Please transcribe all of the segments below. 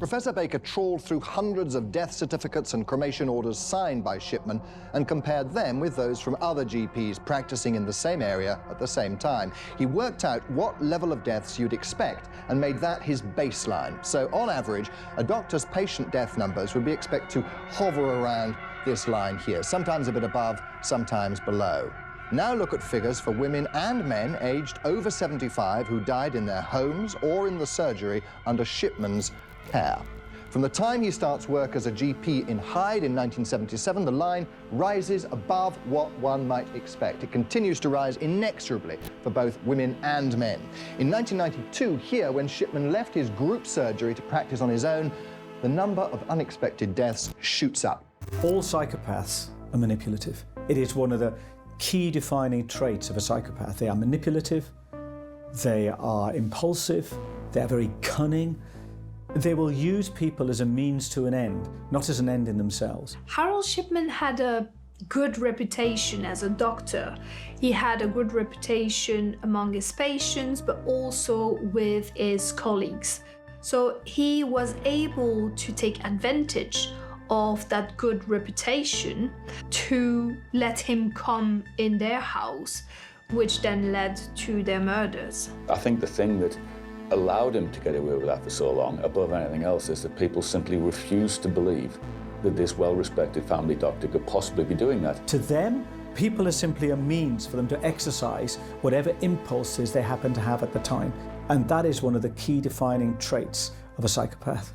Professor Baker trawled through hundreds of death certificates and cremation orders signed by Shipman and compared them with those from other GPs practicing in the same area at the same time. He worked out what level of deaths you'd expect and made that his baseline. So on average, a doctor's patient death numbers would be expected to hover around this line here, sometimes a bit above, sometimes below. Now look at figures for women and men aged over 75 who died in their homes or in the surgery under Shipman's care. From the time he starts work as a GP in Hyde in 1977, the line rises above what one might expect. It continues to rise inexorably for both women and men. In 1992, here, when Shipman left his group surgery to practice on his own, the number of unexpected deaths shoots up. All psychopaths are manipulative. It is one of the key defining traits of a psychopath. They are manipulative, they are impulsive, they are very cunning. They will use people as a means to an end, not as an end in themselves. Harold Shipman had a good reputation as a doctor. He had a good reputation among his patients, but also with his colleagues. So he was able to take advantage of that good reputation to let him come in their house, which then led to their murders. I think the thing that allowed him to get away with that for so long, above anything else, is that people simply refused to believe that this well-respected family doctor could possibly be doing that. To them, people are simply a means for them to exercise whatever impulses they happen to have at the time. And that is one of the key defining traits of a psychopath.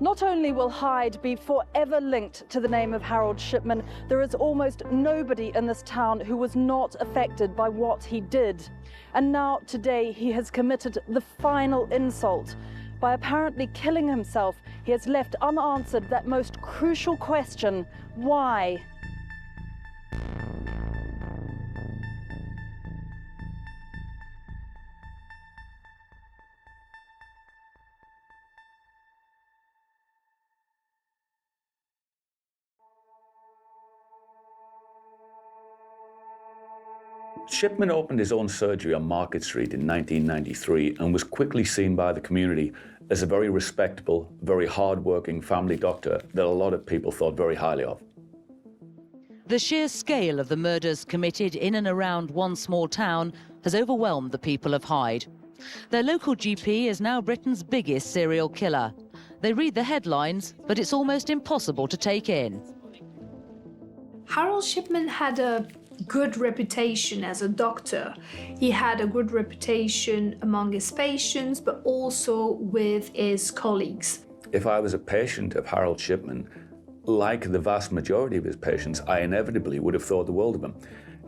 Not only will Hyde be forever linked to the name of Harold Shipman, there is almost nobody in this town who was not affected by what he did. And now, today, he has committed the final insult. By apparently killing himself, he has left unanswered that most crucial question: why? Shipman opened his own surgery on Market Street in 1993 and was quickly seen by the community as a very respectable, very hard-working family doctor that a lot of people thought very highly of. The sheer scale of the murders committed in and around one small town has overwhelmed the people of Hyde. Their local GP is now Britain's biggest serial killer. They read the headlines, but it's almost impossible to take in. Harold Shipman had a good reputation as a doctor. He had a good reputation among his patients, but also with his colleagues. If I was a patient of Harold Shipman, like the vast majority of his patients, I inevitably would have thought the world of him.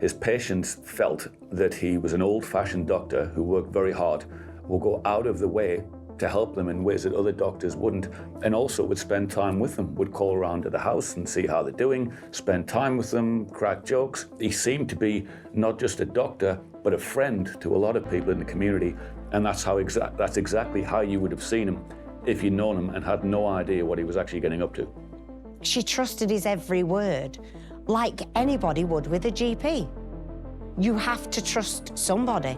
His patients felt that he was an old-fashioned doctor who worked very hard, would go out of the way to help them in ways that other doctors wouldn't, and also would spend time with them, would call around to the house and see how they're doing, spend time with them, crack jokes. He seemed to be not just a doctor, but a friend to a lot of people in the community, and that's exactly how you would have seen him if you'd known him and had no idea what he was actually getting up to. She trusted his every word, like anybody would with a GP. You have to trust somebody.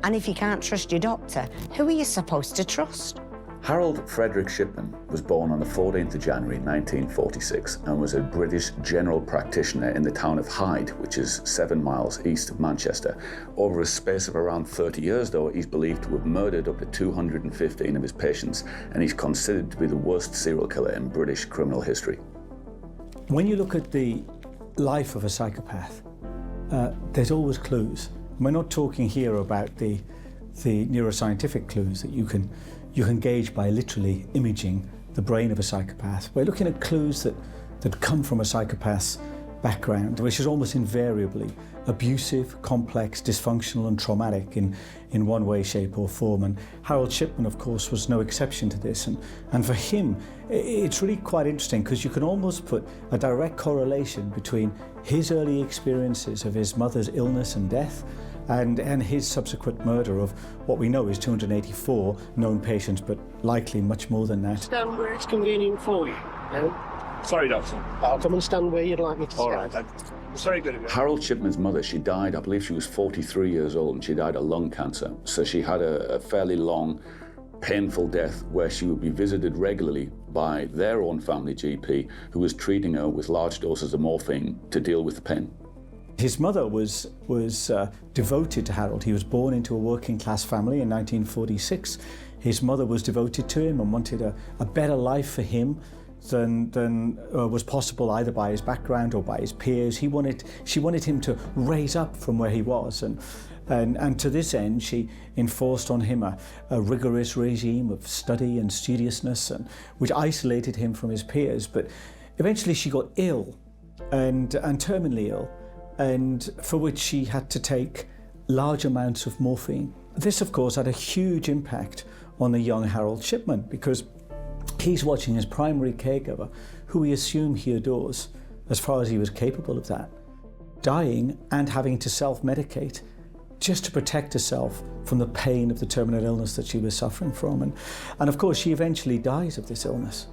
And if you can't trust your doctor, who are you supposed to trust? Harold Frederick Shipman was born on the 14th of January 1946 and was a British general practitioner in the town of Hyde, which is 7 miles east of Manchester. Over a space of around 30 years, though, he's believed to have murdered up to 215 of his patients, and he's considered to be the worst serial killer in British criminal history. When you look at the life of a psychopath, there's always clues. We're not talking here about the neuroscientific clues that you can gauge by literally imaging the brain of a psychopath. We're looking at clues that come from a psychopath's background, which is almost invariably abusive, complex, dysfunctional and traumatic in one way, shape or form. And Harold Shipman, of course, was no exception to this. And for him, it's really quite interesting because you can almost put a direct correlation between his early experiences of his mother's illness and death and his subsequent murder of what we know is 284 known patients, but likely much more than that. Stand where it's convenient for you. No? Sorry, Doctor. I'll come and stand where you'd like me to stand. All right. It's very good of you. Harold Shipman's mother, she died, I believe she was 43 years old, and she died of lung cancer. So she had a fairly long painful death where she would be visited regularly by their own family GP, who was treating her with large doses of morphine to deal with the pain. His mother was devoted to Harold. He was born into a working class family in 1946. His mother was devoted to him and wanted a better life for him than was possible either by his background or by his peers. She wanted him to raise up from where he was, and to this end she enforced on him a rigorous regime of study and studiousness, which isolated him from his peers. But eventually she got ill, and terminally ill, and for which she had to take large amounts of morphine. This, of course, had a huge impact on the young Harold Shipman, because he's watching his primary caregiver, who he assumed he adores, as far as he was capable of that, dying and having to self-medicate just to protect herself from the pain of the terminal illness that she was suffering from. And of course, she eventually dies of this illness.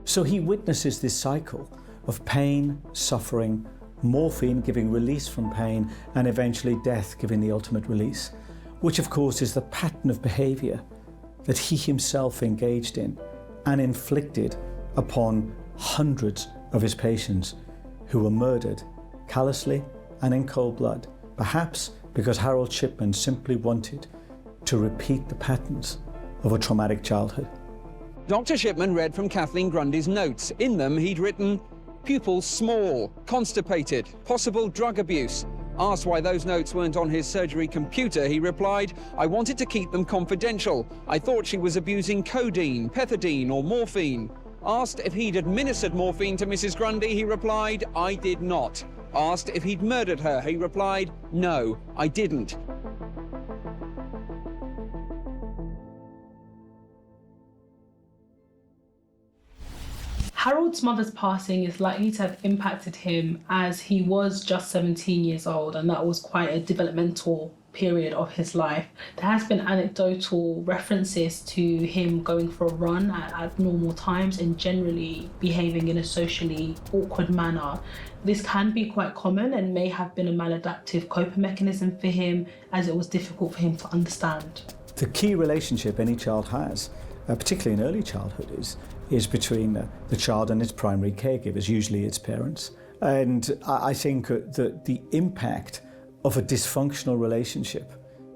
So he witnesses this cycle of pain, suffering, morphine giving release from pain, and eventually death giving the ultimate release, which of course is the pattern of behaviour that he himself engaged in and inflicted upon hundreds of his patients who were murdered callously and in cold blood, perhaps because Harold Shipman simply wanted to repeat the patterns of a traumatic childhood. Dr. Shipman read from Kathleen Grundy's notes. In them, he'd written, "Pupils small, constipated, possible drug abuse." Asked why those notes weren't on his surgery computer, he replied, "I wanted to keep them confidential. I thought she was abusing codeine, pethidine or morphine." Asked if he'd administered morphine to Mrs. Grundy, he replied, "I did not." Asked if he'd murdered her, he replied, "No, I didn't." Harold's mother's passing is likely to have impacted him as he was just 17 years old, and that was quite a developmental period of his life. There has been anecdotal references to him going for a run at abnormal times and generally behaving in a socially awkward manner. This can be quite common and may have been a maladaptive coping mechanism for him, as it was difficult for him to understand. The key relationship any child has, particularly in early childhood, is between the child and its primary caregivers, usually its parents. And I think that the impact of a dysfunctional relationship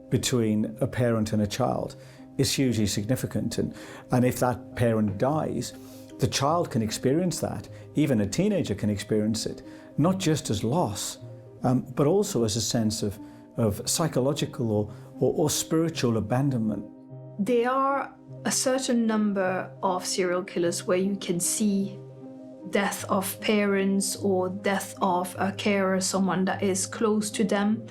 between a parent and a child is hugely significant. And if that parent dies, the child can experience that. Even a teenager can experience it, not just as loss, but also as a sense of psychological or spiritual abandonment. There are a certain number of serial killers where you can see death of parents or death of a carer, someone that is close to them.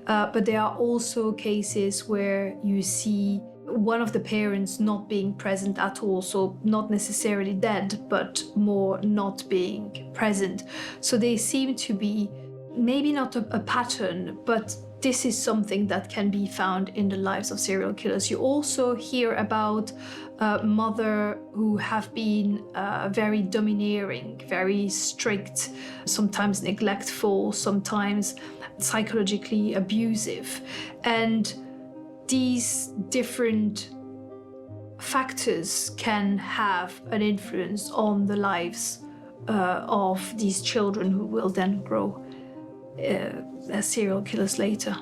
But there are also cases where you see one of the parents not being present at all, so not necessarily dead, but more not being present. So they seem to be maybe not a pattern, but this is something that can be found in the lives of serial killers. You also hear about mother who have been very domineering, very strict, sometimes neglectful, sometimes psychologically abusive. And these different factors can have an influence on the lives of these children who will then grow as serial killers later.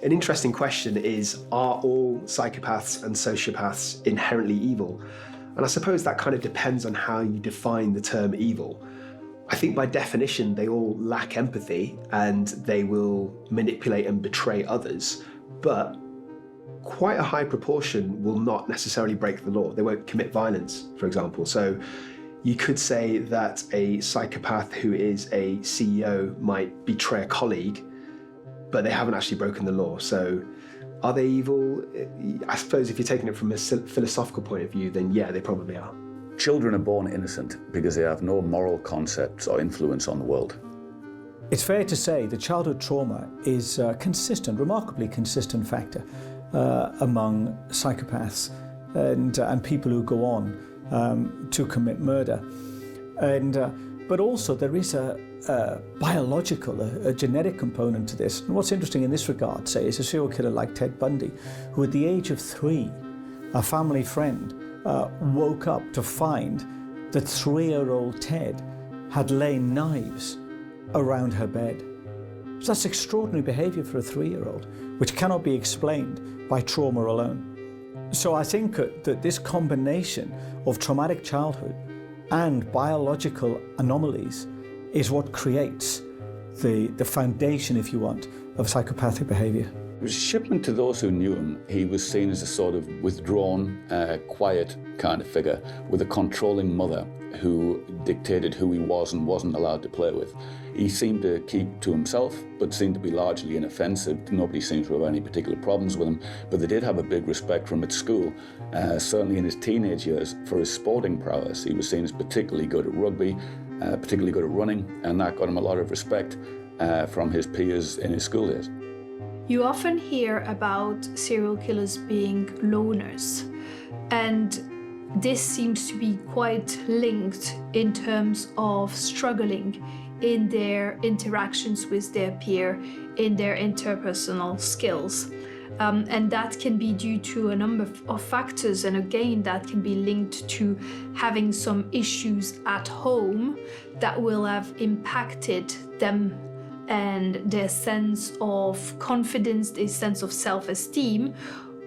An interesting question is, are all psychopaths and sociopaths inherently evil? And I suppose that kind of depends on how you define the term evil. I think by definition they all lack empathy and they will manipulate and betray others, but quite a high proportion will not necessarily break the law. They won't commit violence, for example. So you could say that a psychopath who is a CEO might betray a colleague, but they haven't actually broken the law. So are they evil? I suppose if you're taking it from a philosophical point of view, then yeah, they probably are. Children are born innocent because they have no moral concepts or influence on the world. It's fair to say that childhood trauma is a consistent, remarkably consistent factor among psychopaths and people who go on to commit murder. But also there is a biological, a genetic component to this. And what's interesting in this regard, say, is a serial killer like Ted Bundy, who at the age of 3 a family friend woke up to find that 3-year-old Ted had laid knives around her bed. So that's extraordinary behaviour for a 3-year-old, which cannot be explained by trauma alone. So I think that this combination of traumatic childhood and biological anomalies is what creates the foundation, if you want, of psychopathic behaviour. Shipman, to those who knew him, he was seen as a sort of withdrawn, quiet kind of figure with a controlling mother who dictated who he was and wasn't allowed to play with. He seemed to keep to himself, but seemed to be largely inoffensive. Nobody seems to have any particular problems with him, but they did have a big respect for him at school. Certainly in his teenage years, for his sporting prowess. He was seen as particularly good at rugby, particularly good at running, and that got him a lot of respect from his peers in his school days. You often hear about serial killers being loners, and this seems to be quite linked in terms of struggling in their interactions with their peer, in their interpersonal skills. And that can be due to a number of factors, and again, that can be linked to having some issues at home that will have impacted them and their sense of confidence, their sense of self-esteem,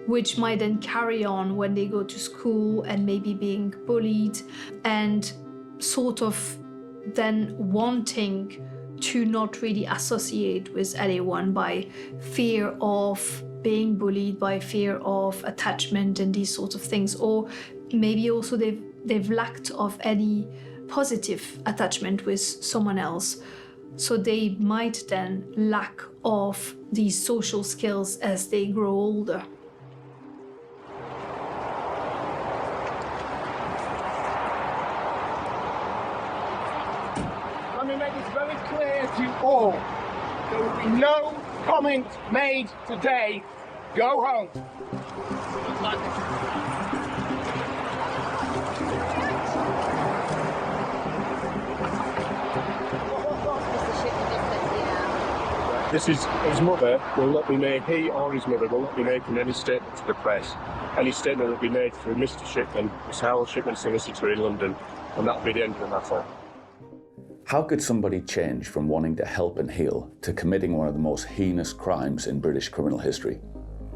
which might then carry on when they go to school and maybe being bullied and sort of then wanting to not really associate with anyone by fear of being bullied, by fear of attachment and these sorts of things. Or maybe also they've lacked of any positive attachment with someone else. So they might then lack of these social skills as they grow older. Let me make this very clear to all. There will be no comment made today. Go home. This is his mother will not be made, he or his mother will not be making any statement to the press. Any statement will be made through Mr. Shipman, Miss Helen Shipman, solicitor in London, and that'll be the end of the matter. How could somebody change from wanting to help and heal to committing one of the most heinous crimes in British criminal history?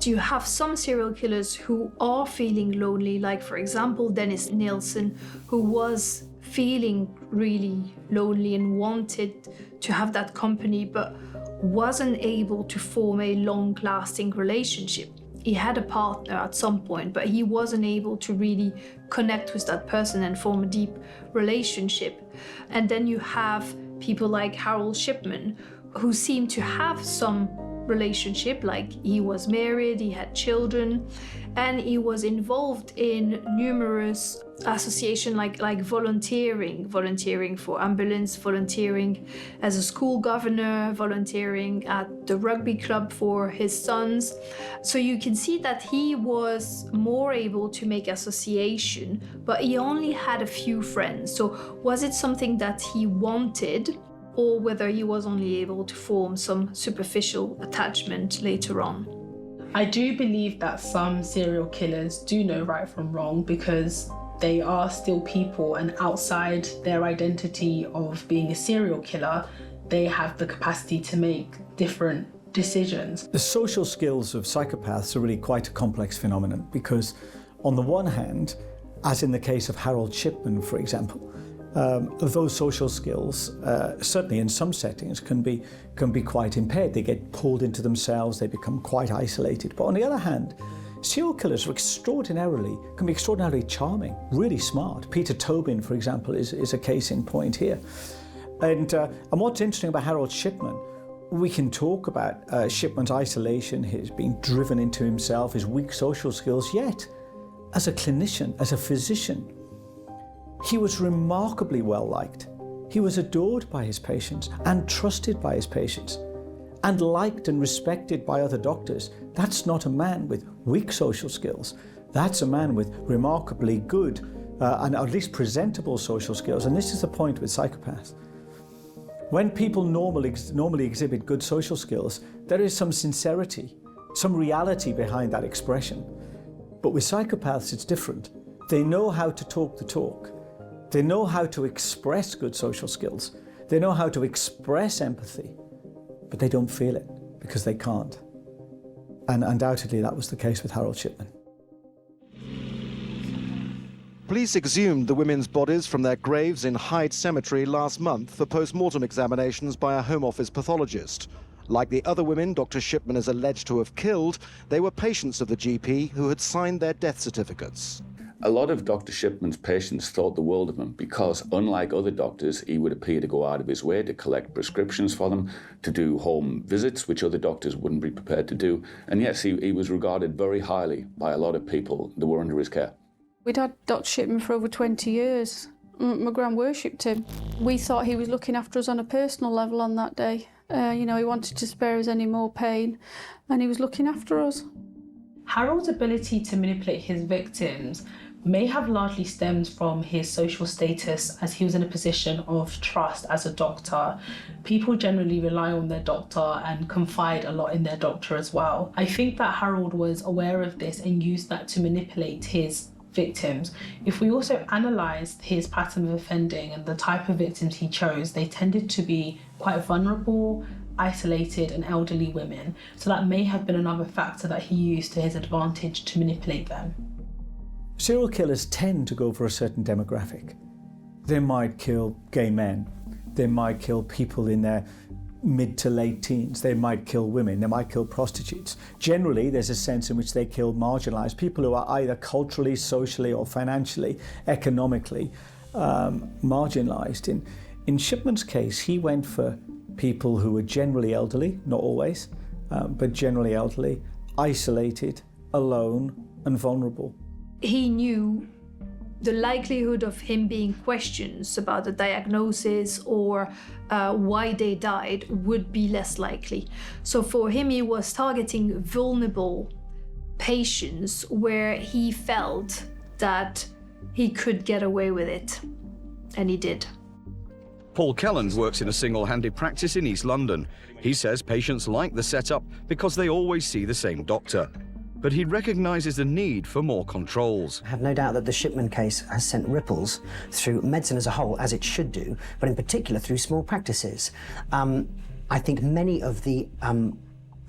You have some serial killers who are feeling lonely, like for example Dennis Nielsen, who was feeling really lonely and wanted to have that company, but wasn't able to form a long-lasting relationship. He had a partner at some point, but he wasn't able to really connect with that person and form a deep relationship. And then you have people like Harold Shipman, who seem to have some relationship, like he was married, he had children, and he was involved in numerous associations like volunteering for ambulance, volunteering as a school governor, volunteering at the rugby club for his sons. So you can see that he was more able to make association, but he only had a few friends. So was it something that he wanted, or whether he was only able to form some superficial attachment later on? I do believe that some serial killers do know right from wrong, because they are still people, and outside their identity of being a serial killer, they have the capacity to make different decisions. The social skills of psychopaths are really quite a complex phenomenon, because on the one hand, as in the case of Harold Shipman, for example, those social skills, certainly in some settings, can be quite impaired. They get pulled into themselves, they become quite isolated. But on the other hand, serial killers can be extraordinarily charming, really smart. Peter Tobin, for example, is a case in point here. And what's interesting about Harold Shipman, we can talk about Shipman's isolation, his being driven into himself, his weak social skills, yet as a clinician, as a physician, he was remarkably well liked. He was adored by his patients and trusted by his patients and liked and respected by other doctors. That's not a man with weak social skills. That's a man with remarkably good and at least presentable social skills. And this is the point with psychopaths. When people normally exhibit good social skills, there is some sincerity, some reality behind that expression. But with psychopaths, it's different. They know how to talk the talk. They know how to express good social skills. They know how to express empathy, but they don't feel it because they can't. And undoubtedly that was the case with Harold Shipman. Police exhumed the women's bodies from their graves in Hyde Cemetery last month for post-mortem examinations by a Home Office pathologist. Like the other women Dr. Shipman is alleged to have killed, they were patients of the GP who had signed their death certificates. A lot of Dr. Shipman's patients thought the world of him because, unlike other doctors, he would appear to go out of his way to collect prescriptions for them, to do home visits, which other doctors wouldn't be prepared to do. And yes, he was regarded very highly by a lot of people that were under his care. We'd had Dr. Shipman for over 20 years. My gran worshipped him. We thought he was looking after us on a personal level on that day. You know, he wanted to spare us any more pain, and he was looking after us. Harold's ability to manipulate his victims may have largely stemmed from his social status, as he was in a position of trust as a doctor. People generally rely on their doctor and confide a lot in their doctor as well. I think that Harold was aware of this and used that to manipulate his victims. If we also analysed his pattern of offending and the type of victims he chose, they tended to be quite vulnerable, isolated and elderly women. So that may have been another factor that he used to his advantage to manipulate them. Serial killers tend to go for a certain demographic. They might kill gay men. They might kill people in their mid to late teens. They might kill women. They might kill prostitutes. Generally, there's a sense in which they kill marginalised people who are either culturally, socially or financially, economically marginalised. In Shipman's case, he went for people who were generally elderly, not always, but generally elderly, isolated, alone and vulnerable. He knew the likelihood of him being questions about the diagnosis or why they died would be less likely. So for him, he was targeting vulnerable patients where he felt that he could get away with it, and he did. Paul Kelland works in a single-handed practice in East London. He says patients like the setup because they always see the same doctor. But he recognises the need for more controls. I have no doubt that the Shipman case has sent ripples through medicine as a whole, as it should do, but in particular through small practices. I think many of the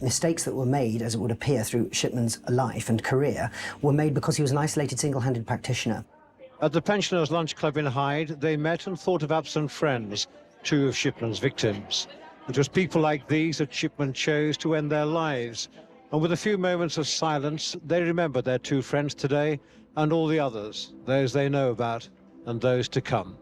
mistakes that were made, as it would appear, through Shipman's life and career, were made because he was an isolated, single-handed practitioner. At the Pensioners' Lunch Club in Hyde, they met and thought of absent friends, two of Shipman's victims. It was people like these that Shipman chose to end their lives. And with a few moments of silence, they remember their two friends today and all the others, those they know about and those to come.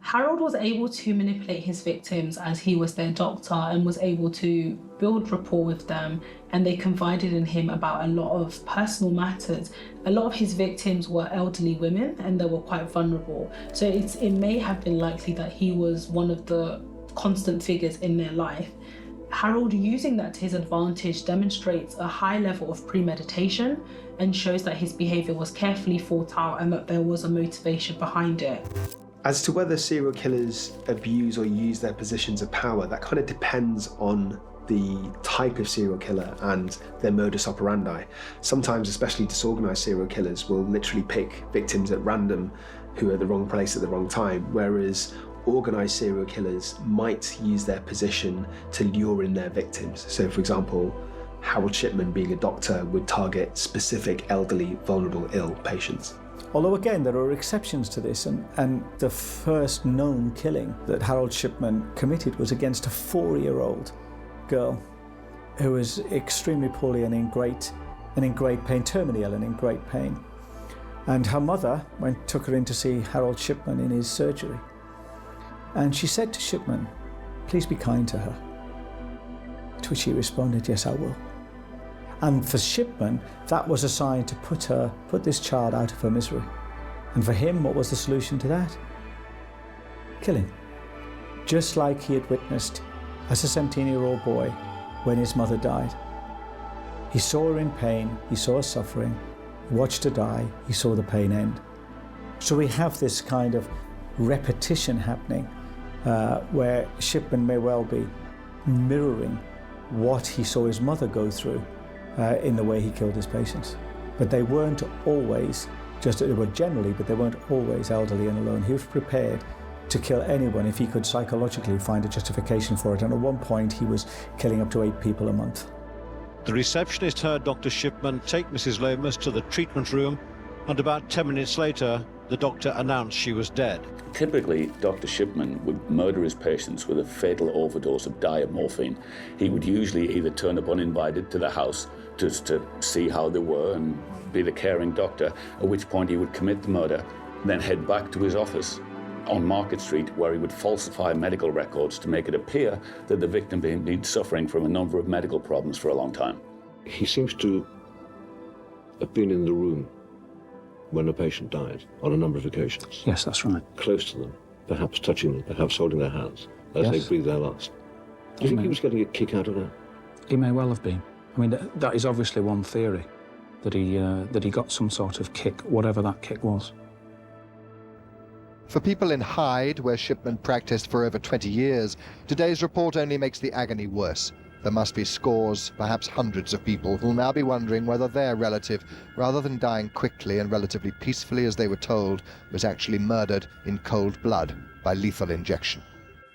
Harold was able to manipulate his victims as he was their doctor and was able to build rapport with them, and they confided in him about a lot of personal matters. A lot of his victims were elderly women and they were quite vulnerable. So it may have been likely that he was one of the constant figures in their life. Harold, using that to his advantage, demonstrates a high level of premeditation and shows that his behaviour was carefully thought out and that there was a motivation behind it. As to whether serial killers abuse or use their positions of power, that kind of depends on the type of serial killer and their modus operandi. Sometimes, especially disorganized serial killers will literally pick victims at random who are at the wrong place at the wrong time, whereas organized serial killers might use their position to lure in their victims. So, for example, Harold Shipman, being a doctor, would target specific elderly, vulnerable, ill patients. Although again, there are exceptions to this, and the first known killing that Harold Shipman committed was against a 4-year-old girl who was extremely poorly and in great pain, terminally ill and in great pain. And her mother took her in to see Harold Shipman in his surgery. And she said to Shipman, "Please be kind to her." To which he responded, "Yes, I will." And for Shipman, that was a sign to put this child out of her misery. And for him, what was the solution to that? Kill him. Just like he had witnessed as a 17-year-old boy when his mother died. He saw her in pain, he saw her suffering, he watched her die, he saw the pain end. So we have this kind of repetition happening where Shipman may well be mirroring what he saw his mother go through in the way he killed his patients. But they weren't always, they were generally, but they weren't always elderly and alone. He was prepared to kill anyone if he could psychologically find a justification for it. And at one point, he was killing up to 8 people a month. The receptionist heard Dr. Shipman take Mrs. Lomas to the treatment room, and about 10 minutes later, the doctor announced she was dead. Typically, Dr. Shipman would murder his patients with a fatal overdose of diamorphine. He would usually either turn up uninvited to the house just to see how they were and be the caring doctor, at which point he would commit the murder, then head back to his office on Market Street, where he would falsify medical records to make it appear that the victim had been suffering from a number of medical problems for a long time. He seems to have been in the room when a patient died on a number of occasions. Yes, that's right. Close to them, perhaps touching them, perhaps holding their hands as they breathed their last. Do you think he was getting a kick out of that? He may well have been. I mean, that is obviously one theory, that he got some sort of kick, whatever that kick was. For people in Hyde, where Shipman practiced for over 20 years, today's report only makes the agony worse. There must be scores, perhaps hundreds of people who'll now be wondering whether their relative, rather than dying quickly and relatively peacefully as they were told, was actually murdered in cold blood by lethal injection.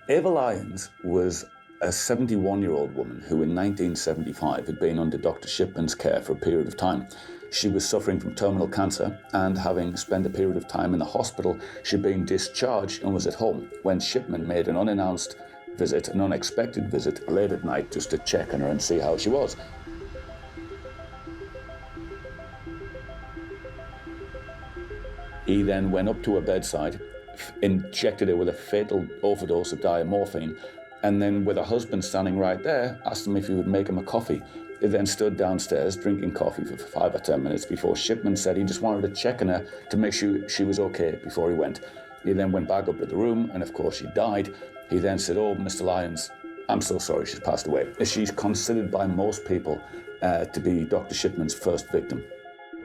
Eva Lyons was a 71-year-old woman who in 1975 had been under Dr. Shipman's care for a period of time. She was suffering from terminal cancer, and having spent a period of time in the hospital, she'd been discharged and was at home when Shipman made an unannounced visit, an unexpected visit, late at night just to check on her and see how she was. He then went up to her bedside, injected her with a fatal overdose of diamorphine, and then with her husband standing right there, asked him if he would make him a coffee. He then stood downstairs drinking coffee for 5 or 10 minutes before Shipman said he just wanted to check on her to make sure she was okay before he went. He then went back up to the room, and of course she died. He then said, "Oh, Mr. Lyons, I'm so sorry she's passed away." She's considered by most people to be Dr. Shipman's first victim.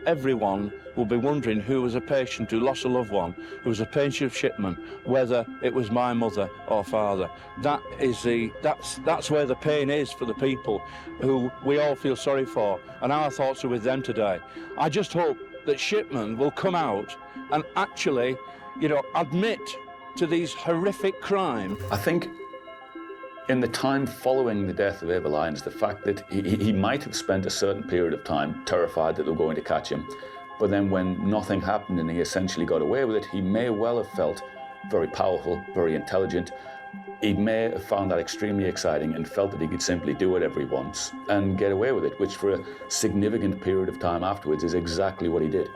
Everyone will be wondering who was a patient who lost a loved one, who was a patient of Shipman, whether it was my mother or father. That's where the pain is for the people who we all feel sorry for, and our thoughts are with them today. I just hope that Shipman will come out and actually, admit to these horrific crimes. I think in the time following the death of Eva Lyons, the fact that he might have spent a certain period of time terrified that they were going to catch him, but then when nothing happened and he essentially got away with it, he may well have felt very powerful, very intelligent. He may have found that extremely exciting and felt that he could simply do whatever he wants and get away with it, which for a significant period of time afterwards is exactly what he did.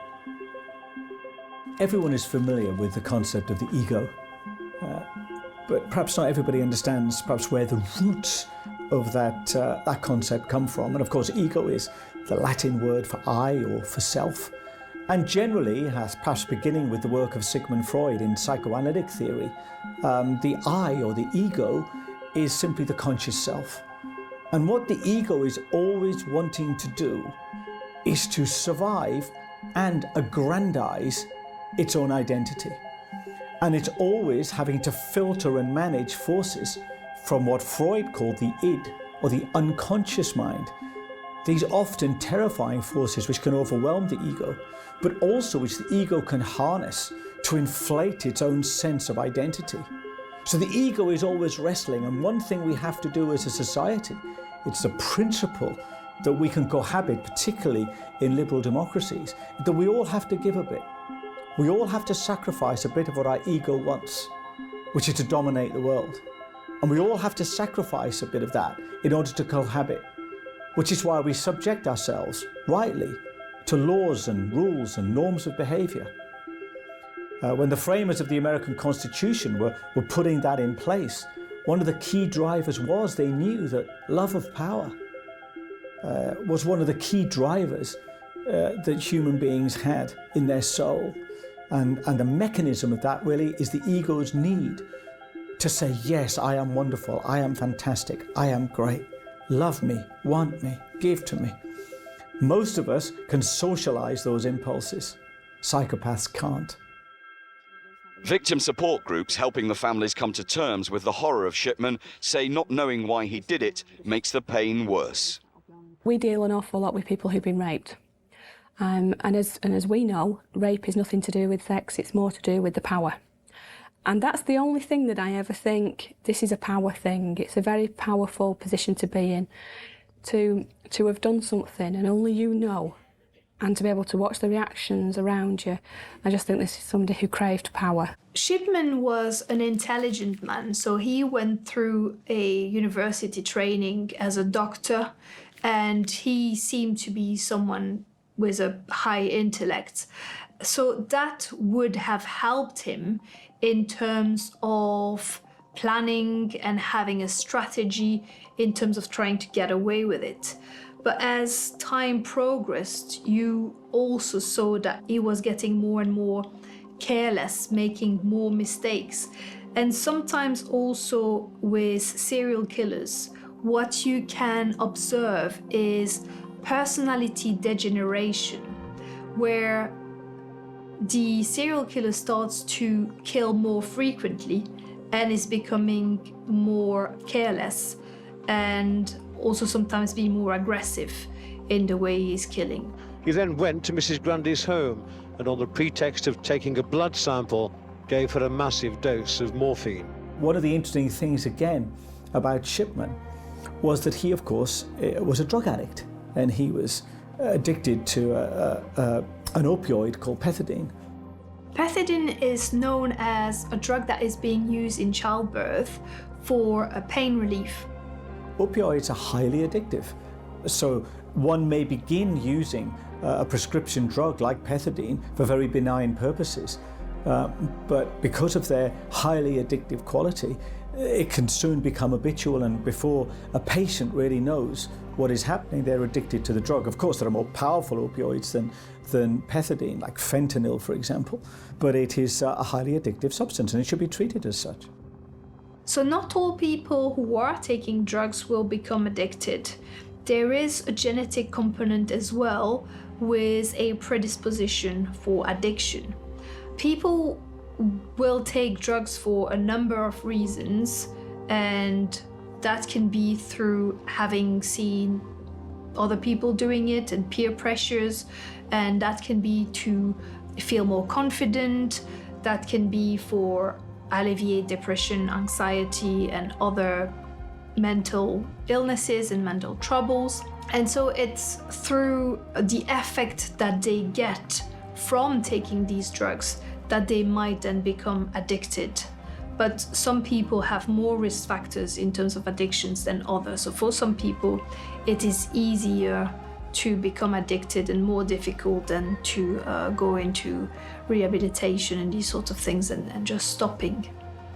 Everyone is familiar with the concept of the ego. But perhaps not everybody understands perhaps where the roots of that concept come from. And of course, ego is the Latin word for I or for self. And generally, perhaps beginning with the work of Sigmund Freud in psychoanalytic theory, the I or the ego is simply the conscious self. And what the ego is always wanting to do is to survive and aggrandize its own identity. And it's always having to filter and manage forces from what Freud called the id, or the unconscious mind. These often terrifying forces which can overwhelm the ego, but also which the ego can harness to inflate its own sense of identity. So the ego is always wrestling, and one thing we have to do as a society, it's the principle that we can cohabit, particularly in liberal democracies, that we all have to give a bit. We all have to sacrifice a bit of what our ego wants, which is to dominate the world. And we all have to sacrifice a bit of that in order to cohabit, which is why we subject ourselves, rightly, to laws and rules and norms of behavior. When the framers of the American Constitution were putting that in place, one of the key drivers was they knew that love of power was one of the key drivers that human beings had in their soul. And the mechanism of that really is the ego's need to say, yes, I am wonderful, I am fantastic, I am great. Love me, want me, give to me. Most of us can socialize those impulses. Psychopaths can't. Victim support groups helping the families come to terms with the horror of Shipman say not knowing why he did it makes the pain worse. We deal an awful lot with people who've been raped. And as we know, rape is nothing to do with sex, it's more to do with the power. And that's the only thing that I ever think, this is a power thing. It's a very powerful position to be in, to have done something and only you know, and to be able to watch the reactions around you. I just think this is somebody who craved power. Shipman was an intelligent man, so he went through a university training as a doctor, and he seemed to be someone with a high intellect. So that would have helped him in terms of planning and having a strategy in terms of trying to get away with it. But as time progressed, you also saw that he was getting more and more careless, making more mistakes. And sometimes also with serial killers, what you can observe is personality degeneration, where the serial killer starts to kill more frequently and is becoming more careless and also sometimes be more aggressive in the way he's killing. He then went to Mrs. Grundy's home and, on the pretext of taking a blood sample, gave her a massive dose of morphine. One of the interesting things again about Shipman was that he, of course, was a drug addict, and he was addicted to an opioid called pethidine. Pethidine is known as a drug that is being used in childbirth for a pain relief. Opioids are highly addictive, so one may begin using a prescription drug like pethidine for very benign purposes, but because of their highly addictive quality, it can soon become habitual, and before a patient really knows what is happening, they're addicted to the drug. Of course, there are more powerful opioids than pethidine, like fentanyl, for example, but it is a highly addictive substance, and it should be treated as such. So not all people who are taking drugs will become addicted. There is a genetic component as well with a predisposition for addiction. People will take drugs for a number of reasons, and that can be through having seen other people doing it and peer pressures, and that can be to feel more confident, that can be for alleviate depression, anxiety, and other mental illnesses and mental troubles. And so it's through the effect that they get from taking these drugs that they might then become addicted. But some people have more risk factors in terms of addictions than others. So for some people, it is easier to become addicted and more difficult than to go into rehabilitation and these sorts of things and just stopping.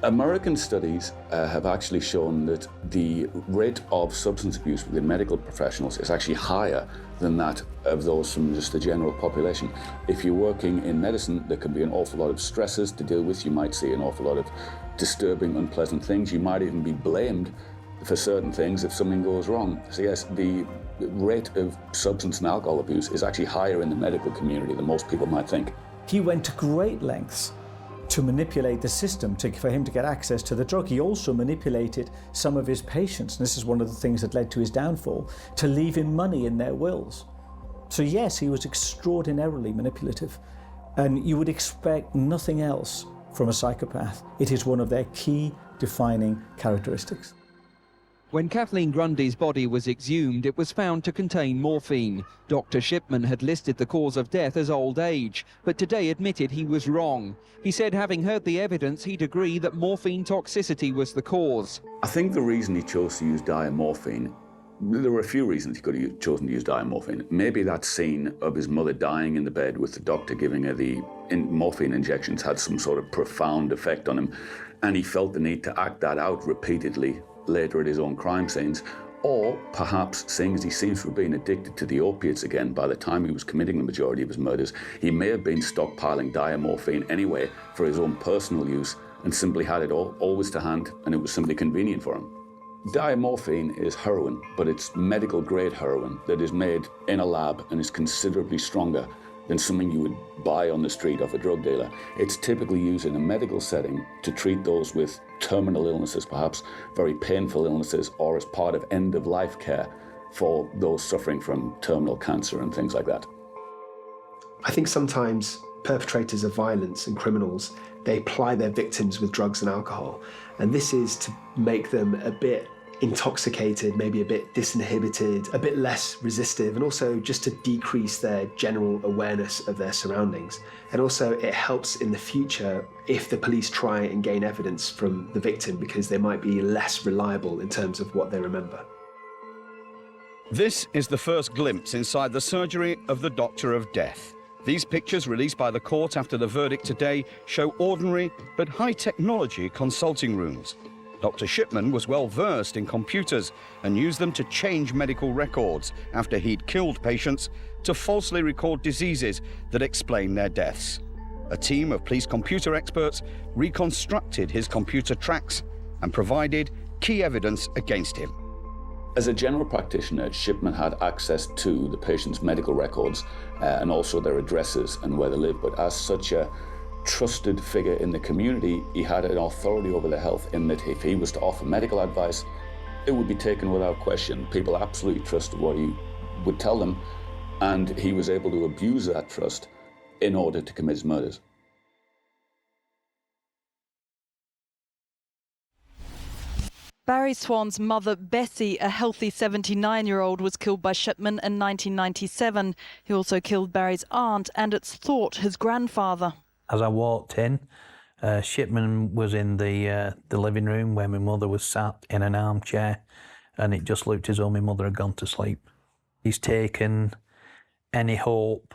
American studies have actually shown that the rate of substance abuse within medical professionals is actually higher than that of those from just the general population. If you're working in medicine, there can be an awful lot of stresses to deal with. You might see an awful lot of disturbing, unpleasant things. You might even be blamed for certain things if something goes wrong. So yes, the rate of substance and alcohol abuse is actually higher in the medical community than most people might think. He went to great lengths to manipulate the system for him to get access to the drug. He also manipulated some of his patients, and this is one of the things that led to his downfall, to leave him money in their wills. So yes, he was extraordinarily manipulative, and you would expect nothing else from a psychopath. It is one of their key defining characteristics. When Kathleen Grundy's body was exhumed, it was found to contain morphine. Dr. Shipman had listed the cause of death as old age, but today admitted he was wrong. He said, having heard the evidence, he'd agree that morphine toxicity was the cause. I think the reason he chose to use diamorphine, there were a few reasons he could have chosen to use diamorphine. Maybe that scene of his mother dying in the bed with the doctor giving her the morphine injections had some sort of profound effect on him, and he felt the need to act that out repeatedly later at his own crime scenes. Or perhaps, seeing as he seems to have been addicted to the opiates again by the time he was committing the majority of his murders, he may have been stockpiling diamorphine anyway for his own personal use and simply had it always to hand, and it was simply convenient for him. Diamorphine is heroin, but it's medical grade heroin that is made in a lab and is considerably stronger than something you would buy on the street off a drug dealer. It's typically used in a medical setting to treat those with terminal illnesses, perhaps very painful illnesses, or as part of end-of-life care for those suffering from terminal cancer and things like that. I think sometimes perpetrators of violence and criminals, they ply their victims with drugs and alcohol. And this is to make them a bit intoxicated, maybe a bit disinhibited, a bit less resistive, and also just to decrease their general awareness of their surroundings. And also it helps in the future if the police try and gain evidence from the victim, because they might be less reliable in terms of what they remember. This is the first glimpse inside the surgery of the Doctor of Death. These pictures, released by the court after the verdict today, show ordinary but high technology consulting rooms. Dr. Shipman was well versed in computers and used them to change medical records after he'd killed patients to falsely record diseases that explain their deaths. A team of police computer experts reconstructed his computer tracks and provided key evidence against him. As a general practitioner, Shipman had access to the patient's medical records and also their addresses and where they live. But as such a trusted figure in the community, he had an authority over their health in that if he was to offer medical advice, it would be taken without question. People absolutely trusted what he would tell them, and he was able to abuse that trust in order to commit his murders. Barry Swan's mother, Bessie, a healthy 79-year-old, was killed by Shipman in 1997. He also killed Barry's aunt and, it's thought, his grandfather. As I walked in, Shipman was in the living room where my mother was sat in an armchair, and it just looked as though my mother had gone to sleep. He's taken any hope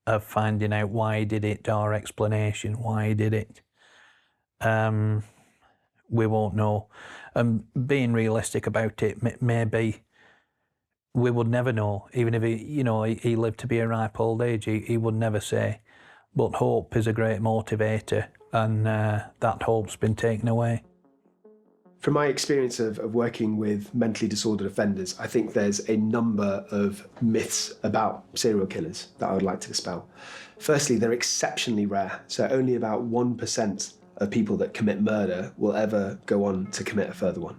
of finding out why he did it or explanation why he did it. We won't know. Being realistic about it, maybe we would never know. Even if he lived to be a ripe old age, he would never say. But hope is a great motivator, and that hope's been taken away. From my experience of working with mentally disordered offenders, I think there's a number of myths about serial killers that I would like to dispel. Firstly, they're exceptionally rare, so only about 1% of people that commit murder will ever go on to commit a further one.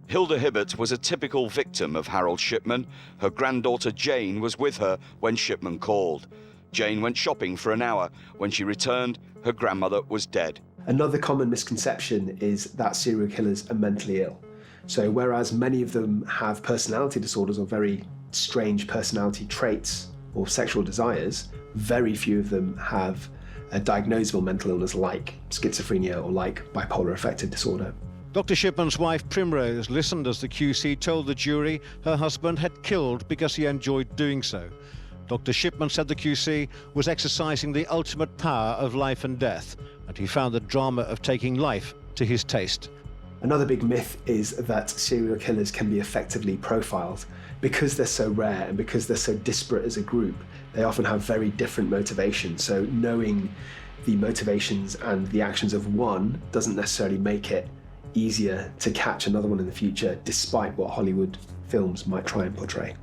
Hilda Hibbert was a typical victim of Harold Shipman. Her granddaughter Jane was with her when Shipman called. Jane went shopping for an hour. When she returned, her grandmother was dead. Another common misconception is that serial killers are mentally ill. So whereas many of them have personality disorders or very strange personality traits or sexual desires, very few of them have a diagnosable mental illness like schizophrenia or like bipolar affective disorder. Dr. Shipman's wife, Primrose, listened as the QC told the jury her husband had killed because he enjoyed doing so. Dr. Shipman said the QC was exercising the ultimate power of life and death, and he found the drama of taking life to his taste. Another big myth is that serial killers can be effectively profiled. Because they're so rare and because they're so disparate as a group, they often have very different motivations. So knowing the motivations and the actions of one doesn't necessarily make it easier to catch another one in the future, despite what Hollywood films might try and portray.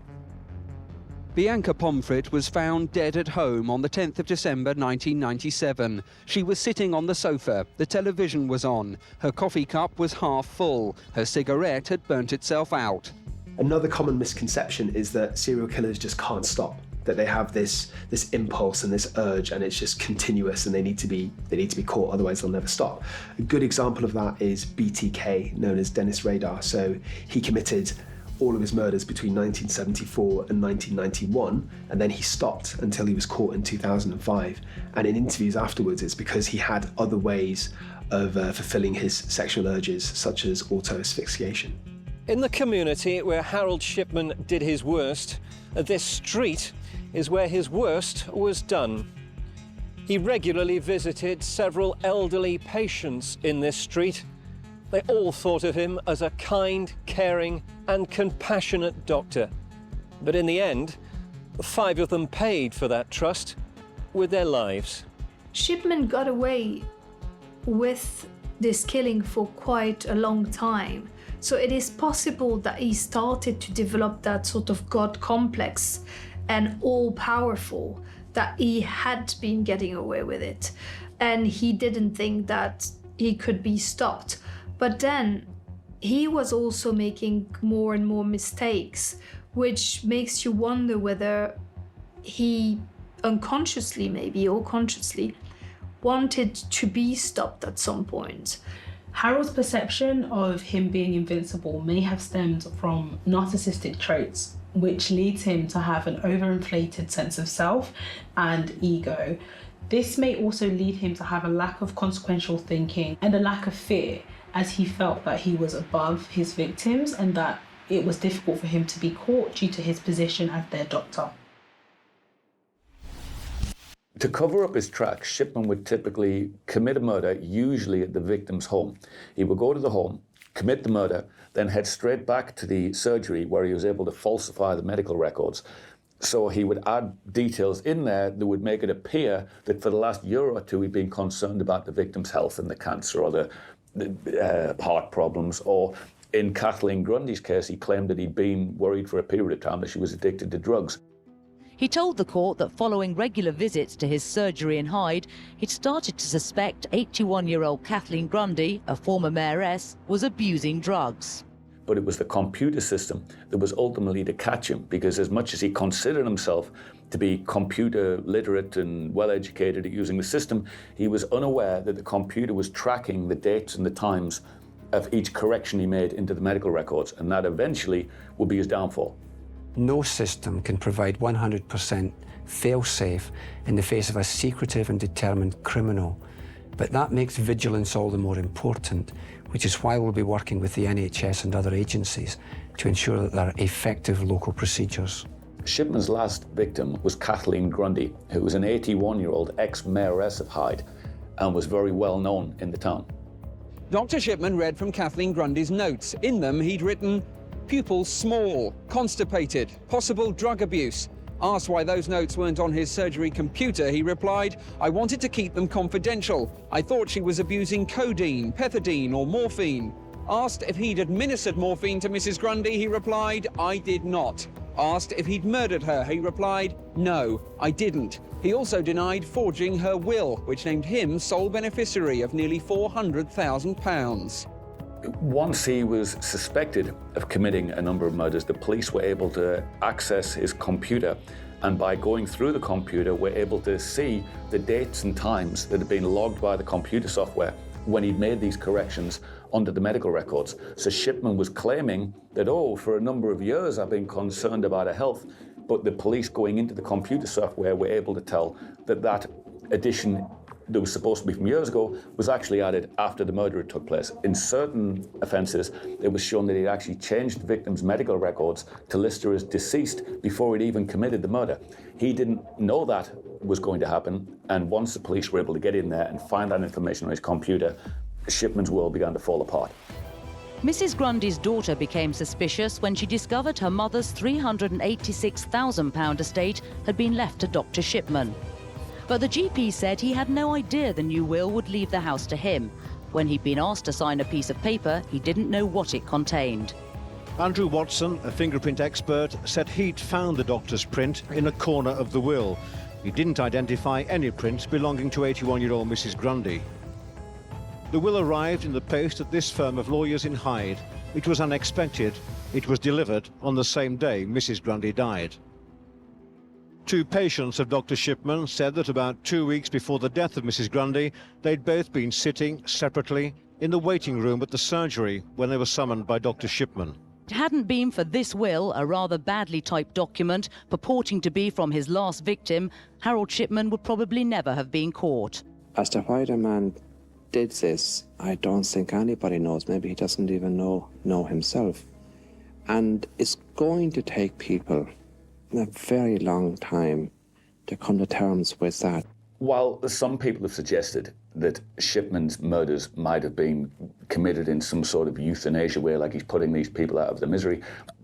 Bianca Pomfret was found dead at home on the 10th of December 1997. She was sitting on the sofa, the television was on, her coffee cup was half full, her cigarette had burnt itself out. Another common misconception is that serial killers just can't stop, that they have this impulse and this urge, and it's just continuous, and they need to be caught, otherwise they'll never stop. A good example of that is BTK, known as Dennis Rader. So he committed all of his murders between 1974 and 1991, and then he stopped until he was caught in 2005. And in interviews afterwards, it's because he had other ways of fulfilling his sexual urges, such as auto-asphyxiation. In the community where Harold Shipman did his worst, this street is where his worst was done. He regularly visited several elderly patients in this street. They all thought of him as a kind, caring and compassionate doctor. But in the end, 5 of them paid for that trust with their lives. Shipman got away with this killing for quite a long time. So it is possible that he started to develop that sort of God complex and all-powerful, that he had been getting away with it. And he didn't think that he could be stopped. But then he was also making more and more mistakes, which makes you wonder whether he unconsciously maybe, or consciously, wanted to be stopped at some point. Harold's perception of him being invincible may have stemmed from narcissistic traits, which leads him to have an overinflated sense of self and ego. This may also lead him to have a lack of consequential thinking and a lack of fear, as he felt that he was above his victims and that it was difficult for him to be caught due to his position as their doctor. To cover up his tracks, Shipman would typically commit a murder, usually at the victim's home. He would go to the home, commit the murder, then head straight back to the surgery where he was able to falsify the medical records. So he would add details in there that would make it appear that for the last year or two he'd been concerned about the victim's health and the cancer or the heart problems, or in Kathleen Grundy's case, he claimed that he'd been worried for a period of time that she was addicted to drugs. He told the court that following regular visits to his surgery in Hyde, he'd started to suspect 81-year-old Kathleen Grundy, a former mayoress, was abusing drugs. But it was the computer system that was ultimately to catch him, because as much as he considered himself to be computer literate and well-educated at using the system, he was unaware that the computer was tracking the dates and the times of each correction he made into the medical records, and that eventually would be his downfall. No system can provide 100% fail-safe in the face of a secretive and determined criminal. But that makes vigilance all the more important, which is why we'll be working with the NHS and other agencies to ensure that there are effective local procedures. Shipman's last victim was Kathleen Grundy, who was an 81-year-old ex-mayoress of Hyde and was very well known in the town. Dr. Shipman read from Kathleen Grundy's notes. In them, he'd written, "Pupils small, constipated, possible drug abuse." Asked why those notes weren't on his surgery computer, he replied, "I wanted to keep them confidential. I thought she was abusing codeine, pethidine or morphine." Asked if he'd administered morphine to Mrs. Grundy, he replied, "I did not." Asked if he'd murdered her, he replied, "No, I didn't." He also denied forging her will, which named him sole beneficiary of nearly £400,000. Once he was suspected of committing a number of murders, the police were able to access his computer, and by going through the computer, were able to see the dates and times that had been logged by the computer software when he'd made these corrections under the medical records. So Shipman was claiming that, oh, for a number of years I've been concerned about her health, but the police going into the computer software were able to tell that that addition that was supposed to be from years ago was actually added after the murder took place. In certain offences, it was shown that he'd actually changed the victim's medical records to list her as deceased before he'd even committed the murder. He didn't know that was going to happen, and once the police were able to get in there and find that information on his computer, Shipman's world began to fall apart. Mrs. Grundy's daughter became suspicious when she discovered her mother's £386,000 estate had been left to Dr. Shipman. But the GP said he had no idea the new will would leave the house to him. When he'd been asked to sign a piece of paper, he didn't know what it contained. Andrew Watson, a fingerprint expert, said he'd found the doctor's print in a corner of the will. He didn't identify any print belonging to 81-year-old Mrs. Grundy. The will arrived in the post at this firm of lawyers in Hyde. It was unexpected. It was delivered on the same day Mrs. Grundy died. Two patients of Dr. Shipman said that about 2 weeks before the death of Mrs. Grundy, they'd both been sitting separately in the waiting room at the surgery when they were summoned by Dr. Shipman. It hadn't been for this will, a rather badly typed document purporting to be from his last victim, Harold Shipman would probably never have been caught. As to why the man did this, I don't think anybody knows. Maybe he doesn't even know himself. And it's going to take people a very long time to come to terms with that. While some people have suggested that Shipman's murders might have been committed in some sort of euthanasia way, like he's putting these people out of their misery,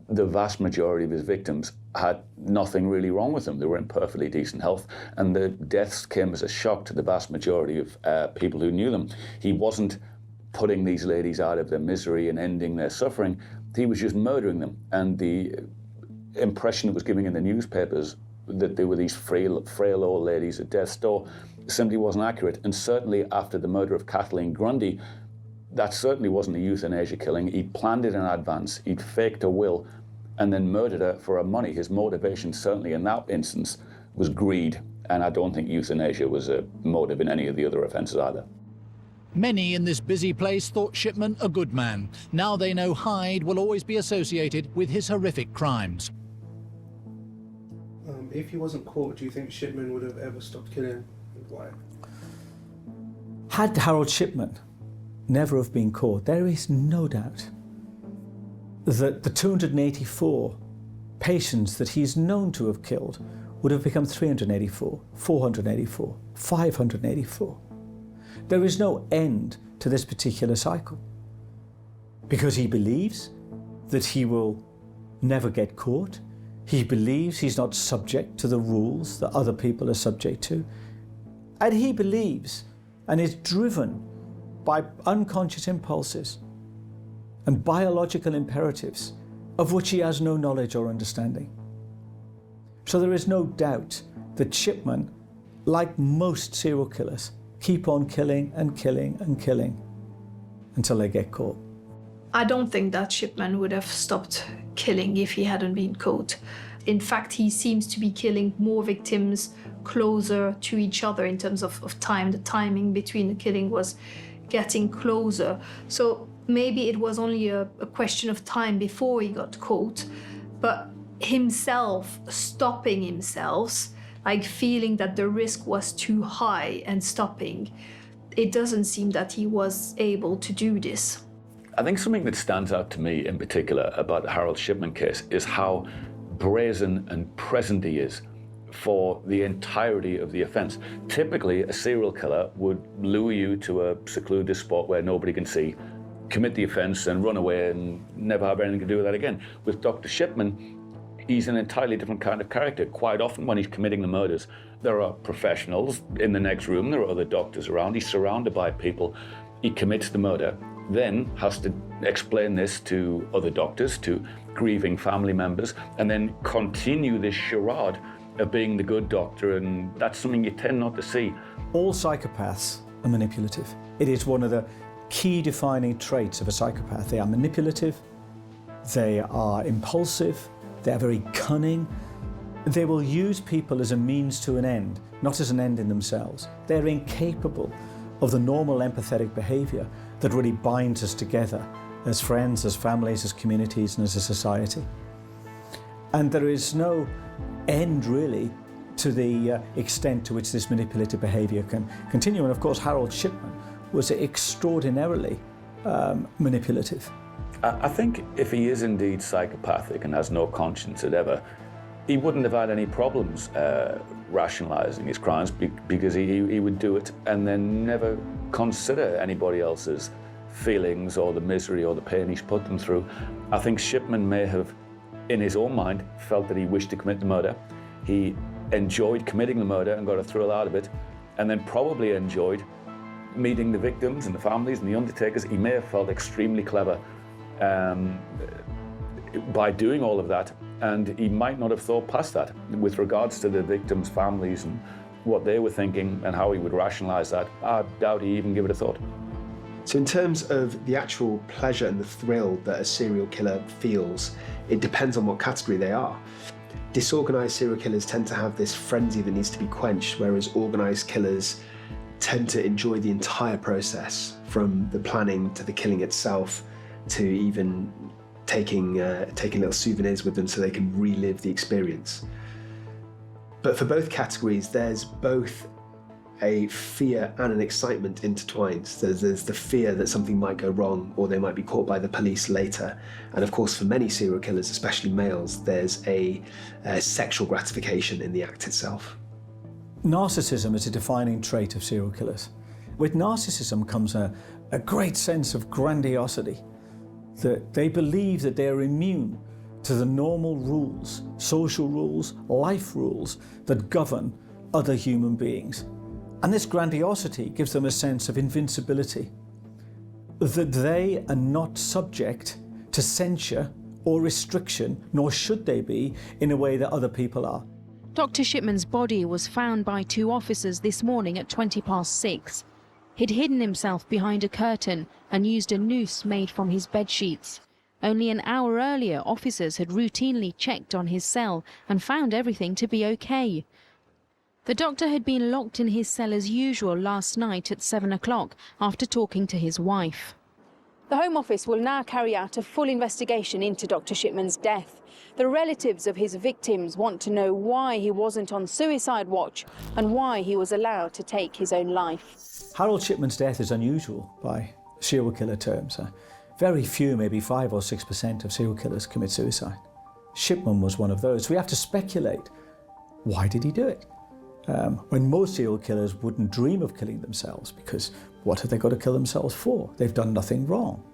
the vast majority of his victims had nothing really wrong with them. They were in perfectly decent health, and the deaths came as a shock to the vast majority of people who knew them. He wasn't putting these ladies out of their misery and ending their suffering. He was just murdering them, and the impression it was giving in the newspapers that they were these frail old ladies at death's door simply wasn't accurate. And certainly after the murder of Kathleen Grundy, that certainly wasn't a euthanasia killing. He'd planned it in advance, he'd faked a will, and then murdered her for her money. His motivation, certainly in that instance, was greed And I don't think euthanasia was a motive in any of the other offences either. Many in this busy place thought Shipman a good man. Now they know Hyde will always be associated with his horrific crimes. If he wasn't caught, do you think Shipman would have ever stopped killing, and why? Had Harold Shipman never have been caught, there is no doubt that the 284 patients that he's known to have killed would have become 384, 484, 584. There is no end to this particular cycle because he believes that he will never get caught. He believes he's not subject to the rules that other people are subject to. And he believes and is driven by unconscious impulses and biological imperatives of which he has no knowledge or understanding. So there is no doubt that Shipman, like most serial killers, keep on killing and killing and killing until they get caught. I don't think that Shipman would have stopped killing if he hadn't been caught. In fact, he seems to be killing more victims closer to each other in terms of time. The timing between the killing was getting closer. So maybe it was only a question of time before he got caught, but himself stopping himself, like feeling that the risk was too high and stopping, it doesn't seem that he was able to do this. I think something that stands out to me in particular about the Harold Shipman case is how brazen and present he is for the entirety of the offence. Typically, a serial killer would lure you to a secluded spot where nobody can see, commit the offence and run away and never have anything to do with that again. With Dr. Shipman, he's an entirely different kind of character. Quite often when he's committing the murders, there are professionals in the next room, there are other doctors around, he's surrounded by people. He commits the murder, then has to explain this to other doctors, to grieving family members, and then continue this charade of being the good doctor, and that's something you tend not to see. All psychopaths are manipulative. It is one of the key defining traits of a psychopath. They are manipulative, they are impulsive, they are very cunning. They will use people as a means to an end, not as an end in themselves. They're incapable of the normal empathetic behaviour that really binds us together as friends, as families, as communities, and as a society. And there is no end really to the extent to which this manipulative behaviour can continue. And of course, Harold Shipman was extraordinarily manipulative. I think if he is indeed psychopathic and has no conscience whatever, he wouldn't have had any problems rationalising his crimes because he would do it and then never consider anybody else's feelings or the misery or the pain he's put them through. I think Shipman may have, in his own mind, felt that he wished to commit the murder. He enjoyed committing the murder and got a thrill out of it, and then probably enjoyed meeting the victims and the families and the undertakers. He may have felt extremely clever by doing all of that, and he might not have thought past that with regards to the victims' families and what they were thinking and how he would rationalise that. I doubt he even gave it a thought. So in terms of the actual pleasure and the thrill that a serial killer feels, it depends on what category they are. Disorganised serial killers tend to have this frenzy that needs to be quenched, whereas organised killers tend to enjoy the entire process, from the planning to the killing itself, to even taking little souvenirs with them so they can relive the experience. But for both categories, there's both a fear and an excitement intertwined. So there's the fear that something might go wrong or they might be caught by the police later. And of course, for many serial killers, especially males, there's a sexual gratification in the act itself. Narcissism is a defining trait of serial killers. With narcissism comes a great sense of grandiosity, that they believe that they're immune to the normal rules, social rules, life rules that govern other human beings. And this grandiosity gives them a sense of invincibility, that they are not subject to censure or restriction, nor should they be, in a way that other people are. Dr. Shipman's body was found by 2 officers this morning at 6:20. He'd hidden himself behind a curtain and used a noose made from his bedsheets. Only an hour earlier, officers had routinely checked on his cell and found everything to be okay. The doctor had been locked in his cell as usual last night at 7 o'clock after talking to his wife. The Home Office will now carry out a full investigation into Dr. Shipman's death. The relatives of his victims want to know why he wasn't on suicide watch and why he was allowed to take his own life. Harold Shipman's death is unusual by serial killer terms. Very few, maybe 5 or 6% of serial killers commit suicide. Shipman was one of those. We have to speculate, why did he do it? When most serial killers wouldn't dream of killing themselves, because what have they got to kill themselves for? They've done nothing wrong.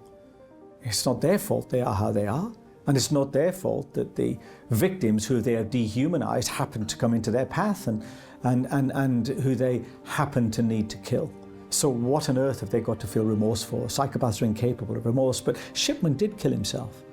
It's not their fault they are how they are, and it's not their fault that the victims who they have dehumanized happen to come into their path and who they happen to need to kill. So what on earth have they got to feel remorse for? Psychopaths are incapable of remorse, but Shipman did kill himself,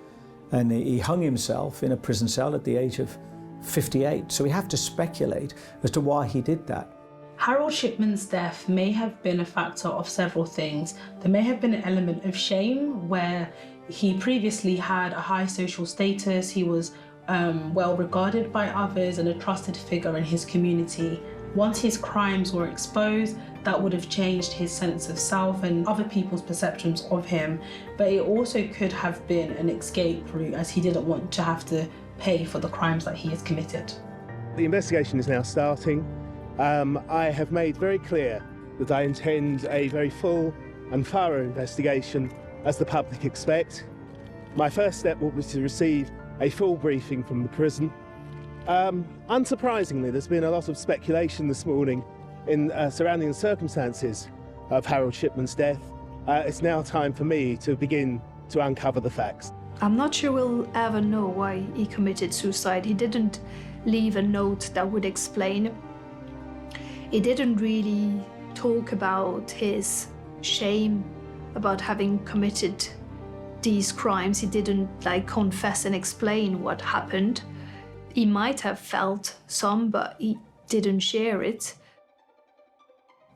and he hung himself in a prison cell at the age of 58, so we have to speculate as to why he did that. Harold Shipman's death may have been a factor of several things. There may have been an element of shame where he previously had a high social status, he was well regarded by others and a trusted figure in his community. Once his crimes were exposed, that would have changed his sense of self and other people's perceptions of him, but it also could have been an escape route as he didn't want to have to pay for the crimes that he has committed. The investigation is now starting. I have made very clear that I intend a very full and thorough investigation as the public expect. My first step will be to receive a full briefing from the prison. Unsurprisingly, there's been a lot of speculation this morning in surrounding the circumstances of Harold Shipman's death. It's now time for me to begin to uncover the facts. I'm not sure we'll ever know why he committed suicide. He didn't leave a note that would explain. He didn't really talk about his shame about having committed these crimes. He didn't confess and explain what happened. He might have felt some, but he didn't share it.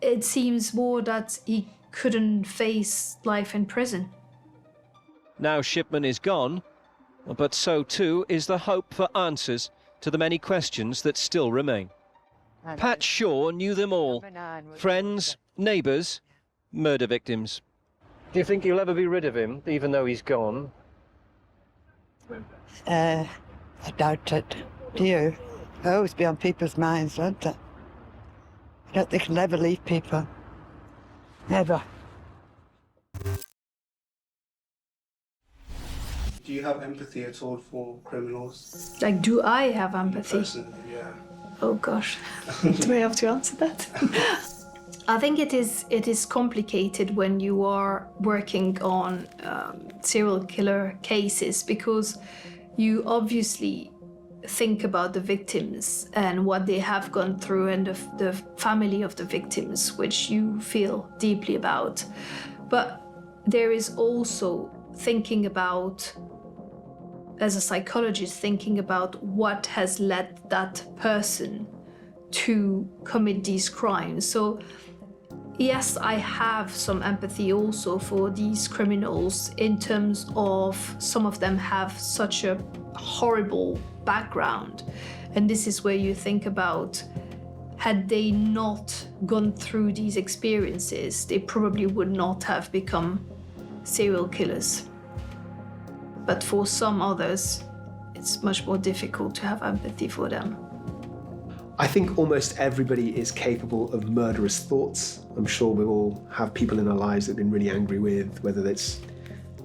It seems more that he couldn't face life in prison. Now Shipman is gone, but so too is the hope for answers to the many questions that still remain. Pat Shaw knew them all. Friends, neighbours, murder victims. Do you think you'll ever be rid of him, even though he's gone? I doubt it. Do you? It'll always be on people's minds, won't it? I don't think it'll ever leave people. Never. Do you have empathy at all for criminals? Do I have empathy? Personally, yeah. Oh gosh, do I have to answer that? I think it is complicated when you are working on serial killer cases, because you obviously think about the victims and what they have gone through and the family of the victims, which you feel deeply about. But there is also thinking about, as a psychologist, thinking about what has led that person to commit these crimes. So yes, I have some empathy also for these criminals in terms of some of them have such a horrible background. And this is where you think about, had they not gone through these experiences, they probably would not have become serial killers. But for some others, it's much more difficult to have empathy for them. I think almost everybody is capable of murderous thoughts. I'm sure we all have people in our lives that we've been really angry with, whether it's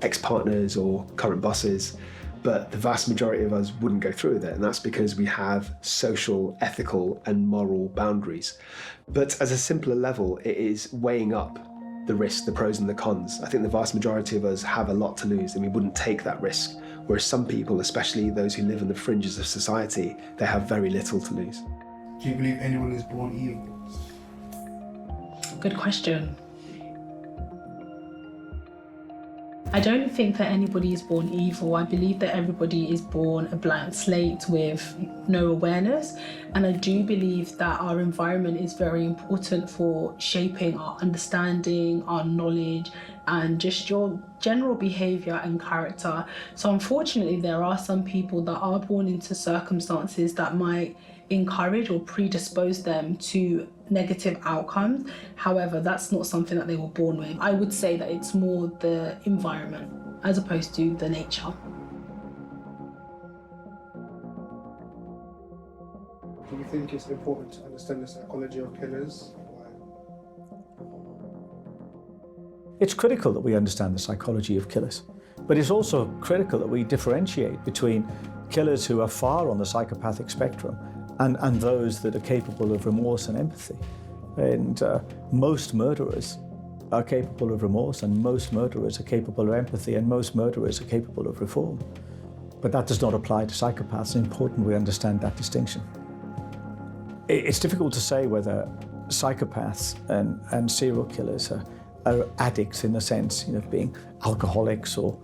ex-partners or current bosses, but the vast majority of us wouldn't go through with it, and that's because we have social, ethical, and moral boundaries. But as a simpler level, it is weighing up the risks, the pros and the cons. I think the vast majority of us have a lot to lose and we wouldn't take that risk, whereas some people, especially those who live on the fringes of society, they have very little to lose. Do you believe anyone is born evil? Good question. I don't think that anybody is born evil. I believe that everybody is born a blank slate with no awareness. And I do believe that our environment is very important for shaping our understanding, our knowledge, and just your general behaviour and character. So unfortunately, there are some people that are born into circumstances that might encourage or predispose them to negative outcomes. However, that's not something that they were born with. I would say that it's more the environment as opposed to the nature. Do you think it's important to understand the psychology of killers? It's critical that we understand the psychology of killers, but it's also critical that we differentiate between killers who are far on the psychopathic spectrum and those that are capable of remorse and empathy. And most murderers are capable of remorse, and most murderers are capable of empathy, and most murderers are capable of reform. But that does not apply to psychopaths. It's important we understand that distinction. It's difficult to say whether psychopaths and serial killers are addicts in the sense, of being alcoholics or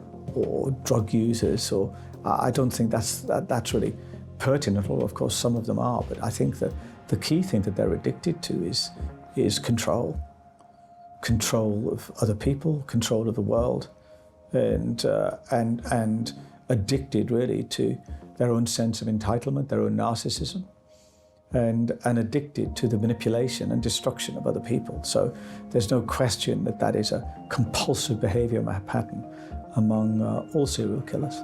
drug users, or I don't think that's really pertinent. Although of course some of them are, but I think that the key thing that they're addicted to is control of other people, control of the world, and addicted really to their own sense of entitlement, their own narcissism, and addicted to the manipulation and destruction of other people. So there's no question that is a compulsive behaviour pattern among all serial killers.